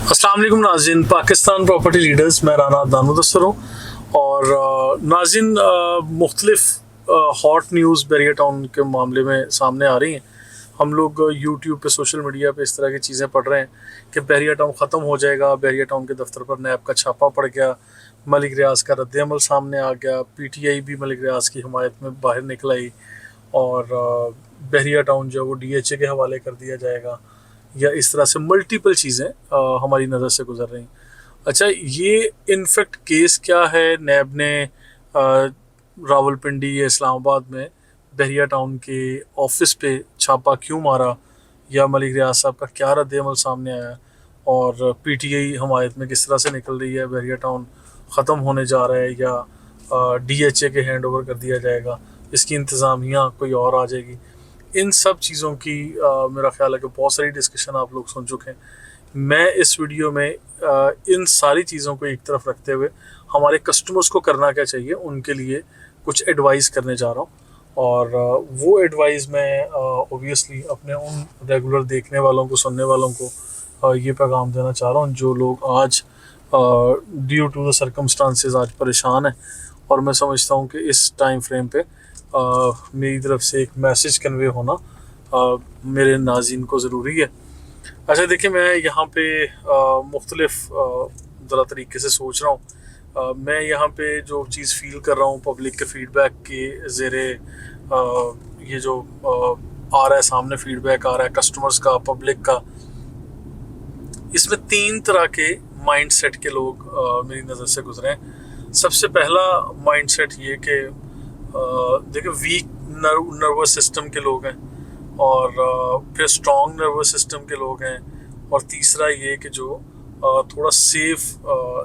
अस्सलाम वालेकुम नाज़रीन, पाकिस्तान प्रॉपर्टी लीडर्स में राना दानुदस्तर हूँ। और नाज़रीन, मुख्तलिफ हॉट न्यूज़ बैरिया टाउन के मामले में सामने आ रही हैं। हम लोग यूट्यूब पे, सोशल मीडिया पे इस तरह की चीज़ें पढ़ रहे हैं कि बैरिया टाउन ख़त्म हो जाएगा, बैरिया टाउन के दफ्तर पर नैब का छापा पड़ गया, मलिक रियाज का रद्द-ए-अमल सामने आ गया, PTI भी मलिक रियाज की हिमायत में बाहर निकल आई और बैरिया टाउन जो है वो DHA के हवाले कर दिया जाएगा, या इस तरह से मल्टीपल चीज़ें हमारी नज़र से गुजर रही। अच्छा, ये इनफेक्ट केस क्या है? नैब ने रावलपिंडी या इस्लामाबाद में बैरिया टाउन के ऑफिस पे छापा क्यों मारा, या मलिक रियाज साहब का क्या रद्द-ए-अमल सामने आया, और PTI हमायत में किस तरह से निकल रही है, बैरिया टाउन ख़त्म होने जा रहा है या DHA के हैंड ओवर कर दिया जाएगा, इसकी इंतज़ामिया कोई और आ जाएगी। इन सब चीज़ों की मेरा ख्याल है कि बहुत सारी डिस्कशन आप लोग सुन चुके हैं। मैं इस वीडियो में इन सारी चीज़ों को एक तरफ रखते हुए हमारे कस्टमर्स को करना क्या चाहिए, उनके लिए कुछ एडवाइस करने जा रहा हूँ। और वो एडवाइस मैं ओबियसली अपने उन रेगुलर देखने वालों को, सुनने वालों को ये पैगाम देना चाह रहा हूँ जो लोग आज ड्यू टू द सर्कमस्टांसेस आज परेशान हैं। और मैं समझता हूँ कि इस टाइम फ्रेम पे मेरी तरफ से एक मैसेज कन्वे होना मेरे नाज़रीन को ज़रूरी है। अच्छा देखिए, मैं यहाँ पे मुख्तलिफ ज़रा तरीके से सोच रहा हूँ। मैं यहाँ पे जो चीज़ फ़ील कर रहा हूँ पब्लिक के फ़ीडबैक के ज़ेरे, ये जो आ रहा है सामने, फ़ीडबैक आ रहा है कस्टमर्स का, पब्लिक का, इसमें 3 तरह के माइंड सेट के लोग मेरी नज़र से गुजरे हैं। सबसे पहला माइंड सेट ये कि देखिए, वीक नर्वस सिस्टम के लोग हैं, और फिर स्ट्रॉन्ग नर्वस सिस्टम के लोग हैं, और तीसरा ये कि जो थोड़ा सेफ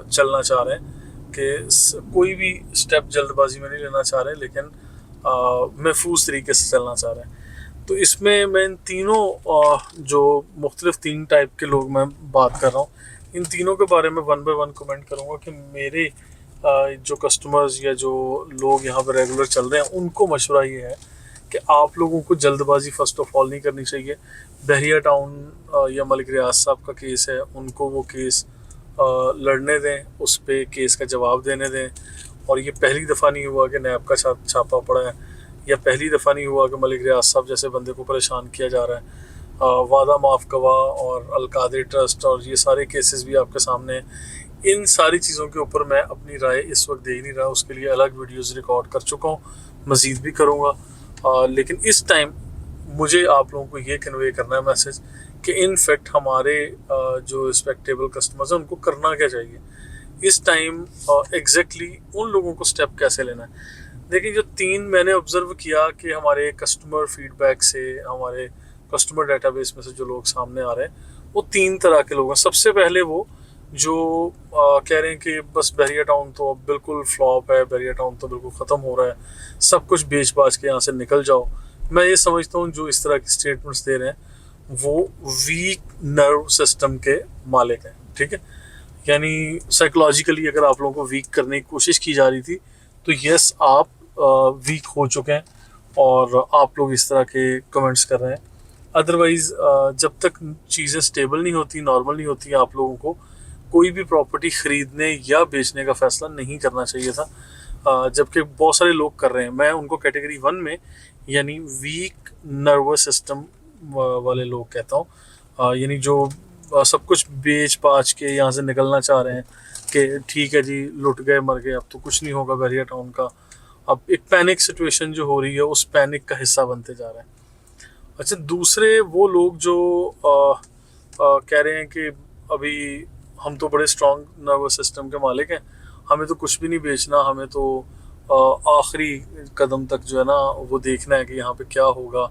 चलना चाह रहे हैं, कि कोई भी स्टेप जल्दबाजी में नहीं लेना चाह रहे, लेकिन महफूज तरीके से चलना चाह रहे हैं। तो इसमें मैं इन तीनों जो मुख्तलिफ 3 टाइप के लोग मैं बात कर रहा हूँ, इन तीनों के बारे में 1 बाय 1 कमेंट करूँगा कि मेरे जो कस्टमर्स या जो लोग यहाँ पर रेगुलर चल रहे हैं उनको मशवरा ये है कि आप लोगों को जल्दबाजी फ़र्स्ट ऑफ ऑल नहीं करनी चाहिए। बैरिया टाउन या मलिक रियाज साहब का केस है, उनको वो केस लड़ने दें, उस पर केस का जवाब देने दें। और ये पहली दफ़ा नहीं हुआ कि नैब का छापा पड़ा है, या पहली दफ़ा नहीं हुआ कि मलिक रियाज साहब जैसे बंदे को परेशान किया जा रहा है। वादा माफ़ गवाह और अलकादर ट्रस्ट और ये सारे केसेस भी आपके सामने हैं। इन सारी चीज़ों के ऊपर मैं अपनी राय इस वक्त दे ही नहीं रहा, उसके लिए अलग वीडियोस रिकॉर्ड कर चुका हूँ, मज़ीद भी करूँगा। लेकिन इस टाइम मुझे आप लोगों को ये कन्वे करना है मैसेज कि इन फैक्ट हमारे जो रिस्पेक्टेबल कस्टमर्स हैं उनको करना क्या चाहिए इस टाइम, एग्जैक्टली उन लोगों को स्टेप कैसे लेना है। देखिए, जो 3 मैंने ऑब्ज़र्व किया कि हमारे कस्टमर फीडबैक से, हमारे कस्टमर डेटाबेस में से जो लोग सामने आ रहे हैं, वो 3 तरह के लोग हैं। सबसे पहले वो जो कह रहे हैं कि बस बैरिया टाउन तो अब बिल्कुल फ्लॉप है, बैरिया टाउन तो बिल्कुल ख़त्म हो रहा है, सब कुछ बेच बाच के यहाँ से निकल जाओ। मैं ये समझता हूँ जो इस तरह की स्टेटमेंट्स दे रहे हैं वो वीक नर्व सिस्टम के मालिक हैं, ठीक है। यानी साइकोलॉजिकली अगर आप लोगों को वीक करने की कोशिश की जा रही थी तो यस, आप वीक हो चुके हैं और आप लोग इस तरह के कमेंट्स कर रहे हैं। अदरवाइज़ जब तक चीज़ें स्टेबल नहीं होती, नॉर्मल नहीं होती, आप लोगों को कोई भी प्रॉपर्टी ख़रीदने या बेचने का फ़ैसला नहीं करना चाहिए था, जबकि बहुत सारे लोग कर रहे हैं। मैं उनको कैटेगरी 1 में, यानी वीक नर्वस सिस्टम वाले लोग कहता हूँ। यानी जो सब कुछ बेच पाच के यहाँ से निकलना चाह रहे हैं कि ठीक है जी, लुट गए, मर गए, अब तो कुछ नहीं होगा बैरिया टाउन का। अब एक पैनिक सिचुएशन जो हो रही है, उस पैनिक का हिस्सा बनते जा रहे हैं। अच्छा, दूसरे वो लोग जो कह रहे हैं कि अभी हम तो बड़े स्ट्रॉन्ग नर्वस सिस्टम के मालिक हैं, हमें तो कुछ भी नहीं बेचना, हमें तो आखिरी कदम तक जो है ना वो देखना है कि यहाँ पे क्या होगा,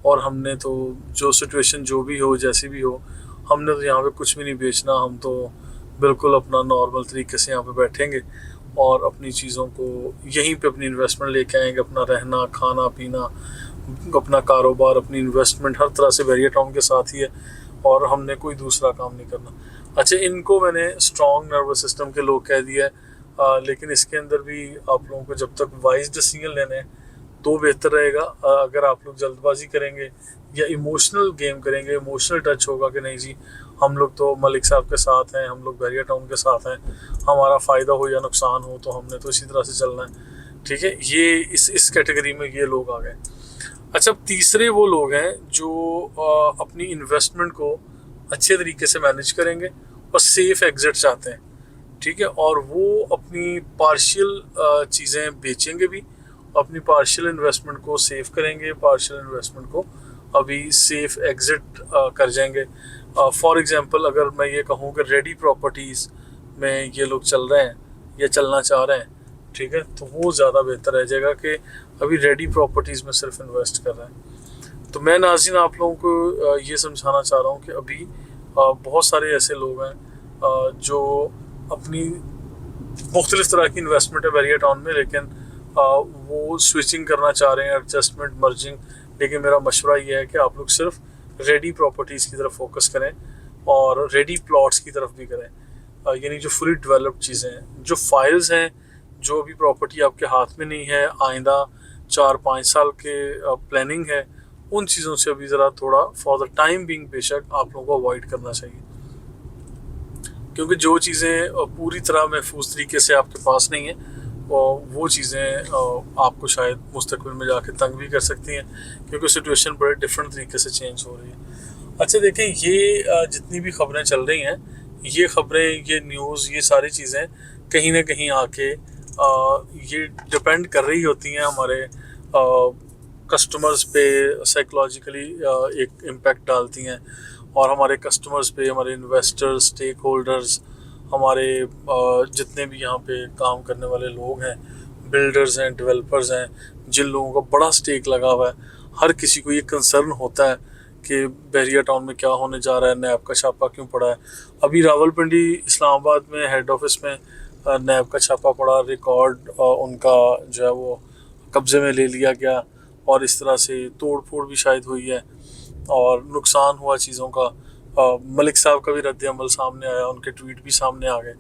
और हमने तो जो सिचुएशन जो भी हो, जैसी भी हो, हमने तो यहाँ पे कुछ भी नहीं बेचना, हम तो बिल्कुल अपना नॉर्मल तरीके से यहाँ पे बैठेंगे और अपनी चीज़ों को यहीं पे अपनी इन्वेस्टमेंट लेके आएंगे, अपना रहना, खाना पीना, अपना कारोबार, अपनी इन्वेस्टमेंट हर तरह से बैरिया टाउन के साथ ही है, और हमने कोई दूसरा काम नहीं करना। अच्छा, इनको मैंने स्ट्रॉन्ग नर्वस सिस्टम के लोग कह दिया है, लेकिन इसके अंदर भी आप लोगों को जब तक वाइज डिसीजन लेने हैं तो बेहतर रहेगा। अगर आप लोग जल्दबाजी करेंगे या इमोशनल गेम करेंगे, इमोशनल टच होगा कि नहीं जी हम लोग तो मलिक साहब के साथ हैं, हम लोग बहरिया टाउन के साथ हैं, हमारा फ़ायदा हो या नुकसान हो तो हमने तो इसी तरह से चलना है। ठीक है, ये इस कैटेगरी में ये लोग आ गए। अच्छा, तीसरे वो लोग हैं जो अपनी इन्वेस्टमेंट को अच्छे तरीके से मैनेज करेंगे और सेफ एग्जिट चाहते हैं। ठीक है, और वो अपनी पार्शियल चीज़ें बेचेंगे भी, अपनी पार्शियल इन्वेस्टमेंट को सेव करेंगे, पार्शियल इन्वेस्टमेंट को अभी सेफ एग्जिट कर जाएंगे। फॉर एग्जांपल अगर मैं ये कहूँ कि रेडी प्रॉपर्टीज़ में ये लोग चल रहे हैं या चलना चाह रहे हैं, ठीक है, तो वो ज़्यादा बेहतर रह जाएगा कि अभी रेडी प्रॉपर्टीज़ में सिर्फ इन्वेस्ट कर रहे हैं। तो मैं नाज़रीन आप लोगों को ये समझाना चाह रहा हूँ कि अभी बहुत सारे ऐसे लोग हैं जो अपनी मुख्तलिफ तरह की इन्वेस्टमेंट है बहरिया टाउन में, लेकिन वो स्विचिंग करना चाह रहे हैं, एडजस्टमेंट, मर्जिंग। लेकिन मेरा मशवरा ये है कि आप लोग सिर्फ रेडी प्रॉपर्टीज़ की तरफ फोकस करें और रेडी प्लॉट्स की तरफ भी करें, यानी जो फुली डेवलप्ड चीज़ें हैं, जो फाइल्स हैं, जो भी प्रॉपर्टी आपके हाथ में नहीं है, आइंदा 4-5 साल के प्लानिंग है, उन चीज़ों से अभी ज़रा थोड़ा फॉर द टाइम बीइंग बेशक आप लोगों को अवॉइड करना चाहिए, क्योंकि जो चीज़ें पूरी तरह महफूज तरीके से आपके पास नहीं है वो चीज़ें आपको शायद मुस्तकबिल में जाके तंग भी कर सकती हैं, क्योंकि सिचुएशन बड़े डिफरेंट तरीके से चेंज हो रही है। अच्छा देखें, ये जितनी भी खबरें चल रही हैं, ये खबरें, ये न्यूज़, ये सारी चीज़ें कहीं ना कहीं आके ये डिपेंड कर रही होती हैं हमारे कस्टमर्स पे, साइकोलॉजिकली एक इम्पेक्ट डालती हैं, और हमारे कस्टमर्स पे, हमारे इन्वेस्टर्स, स्टेक होल्डर्स, हमारे जितने भी यहाँ पे काम करने वाले लोग हैं, बिल्डर्स हैं, डेवलपर्स हैं, जिन लोगों का बड़ा स्टेक लगा हुआ है, हर किसी को ये कंसर्न होता है कि बहरिया टाउन में क्या होने जा रहा है, नैब का छापा क्यों पड़ा है। अभी रावलपिंडी इस्लामाबाद में हेड ऑफिस में नैब का छापा पड़ा, रिकॉर्ड उनका जो है वो कब्जे में ले लिया गया, और इस तरह से तोड़ फोड़ भी शायद हुई है और नुकसान हुआ चीज़ों का। मलिक साहब का भी रद्द अमल सामने आया, उनके ट्वीट भी सामने आ गए।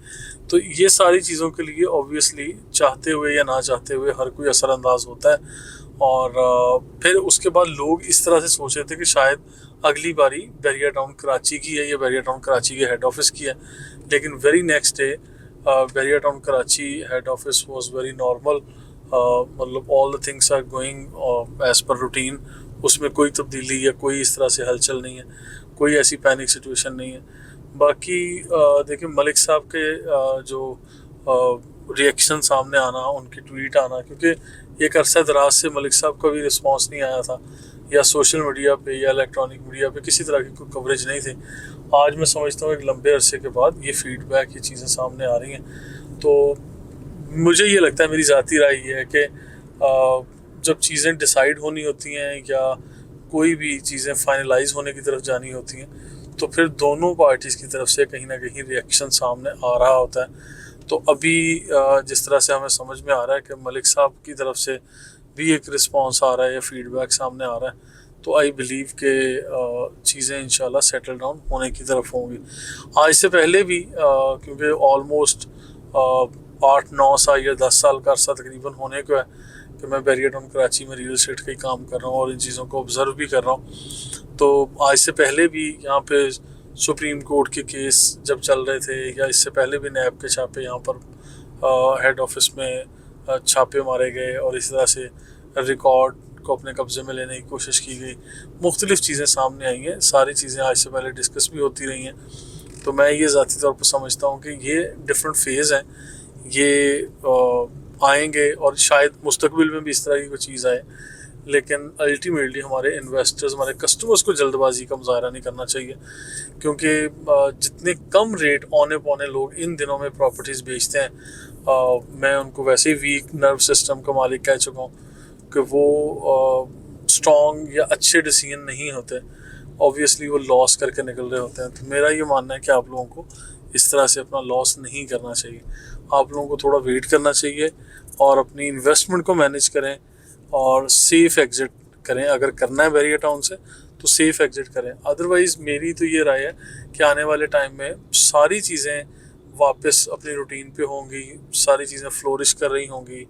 तो ये सारी चीज़ों के लिए ऑब्वियसली चाहते हुए या ना चाहते हुए हर कोई असरअंदाज होता है, और फिर उसके बाद लोग इस तरह से सोच रहे थे कि शायद अगली बारी बहरिया टाउन कराची की है या बहरिया टाउन कराची के हेड ऑफिस की है, लेकिन very next day Bahria town Karachi head office was very normal, मतलब all the things are going as per routine, उसमें कोई तब्दीली या कोई इस तरह से हलचल नहीं है, कोई ऐसी पैनिक सिचुएशन नहीं है। बाकी देखिए, मलिक साहब के जो रिएक्शन सामने आना, उनकी ट्वीट आना, क्योंकि एक अरसा दराज से मलिक साहब का भी रिस्पांस नहीं आया था, या सोशल मीडिया पे या इलेक्ट्रॉनिक मीडिया पे किसी तरह की कोई कवरेज नहीं थी। आज मैं समझता हूँ एक लंबे अरसे के बाद ये फीडबैक, ये चीज़ें सामने आ रही हैं, तो मुझे ये लगता है, मेरी ज़ाती राय ये है कि जब चीज़ें डिसाइड होनी होती हैं या कोई भी चीज़ें फाइनलाइज होने की तरफ जानी होती हैं, तो फिर दोनों पार्टीज़ की तरफ से कहीं ना कहीं रिएक्शन सामने आ रहा होता है। तो अभी जिस तरह से हमें समझ में आ रहा है कि मलिक साहब की तरफ से भी एक रिस्पांस आ रहा है या फीडबैक सामने आ रहा है, तो आई बिलीव के चीज़ें इंशाल्लाह सेटल डाउन होने की तरफ होंगी। आज से पहले भी क्योंकि ऑलमोस्ट 8-9 साल या 10 साल का अरसा तकरीबन होने को है कि मैं बहरिया टाउन कराची में रियल एस्टेट का ही काम कर रहा हूँ और इन चीज़ों को ऑब्ज़र्व भी कर रहा हूँ। तो आज से पहले भी यहाँ पे सुप्रीम कोर्ट के केस जब चल रहे थे, या इससे पहले भी नैब के छापे यहाँ पर हेड ऑफिस में छापे मारे गए, और इस तरह से रिकॉर्ड को अपने कब्ज़े में लेने की कोशिश की गई, मुख्तलिफ़ चीज़ें सामने आई हैं, सारी चीज़ें आज से पहले डिस्कस भी होती रही हैं। तो मैं ये ज़ाती तौर पर समझता हूँ कि ये डिफरेंट फेज़ हैं, ये आएंगे और शायद मुस्तकबिल में भी इस तरह की कोई चीज़ आए, लेकिन अल्टीमेटली हमारे इन्वेस्टर्स, हमारे कस्टमर्स को जल्दबाजी का मुजाहरा नहीं करना चाहिए, क्योंकि जितने कम रेट औने पौने लोग इन दिनों में प्रॉपर्टीज़ बेचते हैं, मैं उनको वैसे ही वीक नर्व सिस्टम का मालिक कह चुका हूँ कि वो स्ट्रॉन्ग या अच्छे डिसीजन नहीं होते, ऑब्वियसली वो लॉस करके निकल रहे होते हैं। तो मेरा ये मानना है कि आप लोगों को इस तरह से अपना लॉस नहीं करना चाहिए, आप लोगों को थोड़ा वेट करना चाहिए और अपनी इन्वेस्टमेंट को मैनेज करें और सेफ़ एग्ज़िट करें। अगर करना है बहरिया टाउन से तो सेफ़ एग्ज़िट करें, अदरवाइज़ मेरी तो ये राय है कि आने वाले टाइम में सारी चीज़ें वापस अपनी रूटीन पे होंगी, सारी चीज़ें फ्लोरिश कर रही होंगी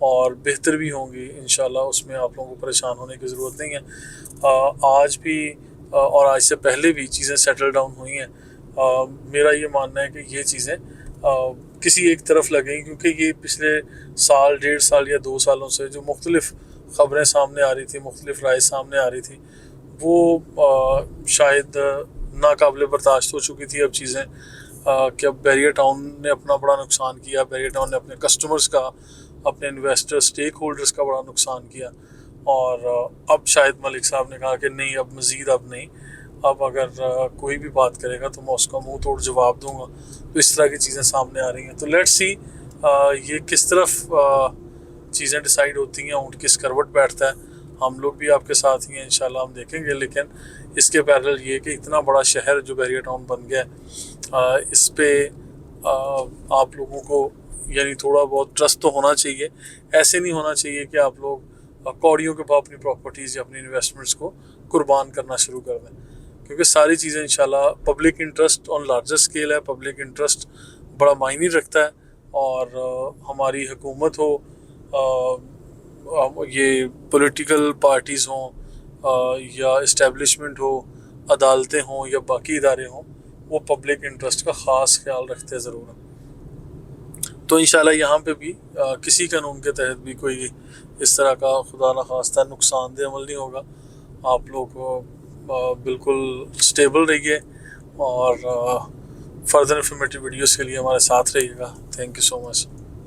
और बेहतर भी होंगी इंशाल्लाह, उसमें आप लोगों को परेशान होने की ज़रूरत नहीं है। आज भी और आज से पहले भी चीज़ें सेटल डाउन हुई हैं। मेरा ये मानना है कि ये चीज़ें किसी एक तरफ लगेंगी, क्योंकि ये पिछले साल, 1.5 साल या 2 सालों से जो मुख्तलिफ ख़बरें सामने आ रही थी, मुख्तलिफ राय सामने आ रही थी, वो शायद नाकाबिले बर्दाश्त हो चुकी थी अब चीज़ें, कि अब बैरियर टाउन ने अपना बड़ा नुकसान किया, बैरियर टाउन ने अपने कस्टमर्स का, अपने इन्वेस्टर, स्टेक होल्डर्स का बड़ा नुकसान किया। और अब शायद मलिक साहब ने कहा कि नहीं, अब मज़ीद अब नहीं, अब अगर कोई भी बात करेगा तो मैं उसका मुंह तोड़ जवाब दूंगा। तो इस तरह की चीज़ें सामने आ रही हैं। तो लेट्स सी ये किस तरफ चीज़ें डिसाइड होती हैं, ऊँट किस करवट बैठता है। हम लोग भी आपके साथ ही हैं, इंशाल्लाह हम देखेंगे। लेकिन इसके पैरेलल ये कि इतना बड़ा शहर जो बैरियर टाउन बन गया है, इस पे आप लोगों को यानी थोड़ा बहुत ट्रस्ट तो होना चाहिए। ऐसे नहीं होना चाहिए कि आप लोग कौड़ियों के भाव अपनी प्रॉपर्टीज़ या अपनी इन्वेस्टमेंट्स को कुर्बान करना शुरू कर दें, क्योंकि सारी चीज़ें इंशाल्लाह public interest on larger scale है। पब्लिक इंटरेस्ट बड़ा मायने रखता है। और हमारी हुकूमत हो, ये पॉलिटिकल पार्टीज़ हों या इस्टेब्लिशमेंट हो, अदालतें हों या बाकी इदारे हों, वो पब्लिक इंटरेस्ट का ख़ास ख्याल रखते ज़रूर हैं। तो इंशाल्लाह यहाँ पे भी किसी कानून के तहत भी कोई इस तरह का खुदा न खास्ता नुकसानदेह अमल नहीं होगा। आप लोग बिल्कुल स्टेबल रहिए और फर्दर इन्फॉर्मेटिव वीडियोस के लिए हमारे साथ रहिएगा। Thank you so much.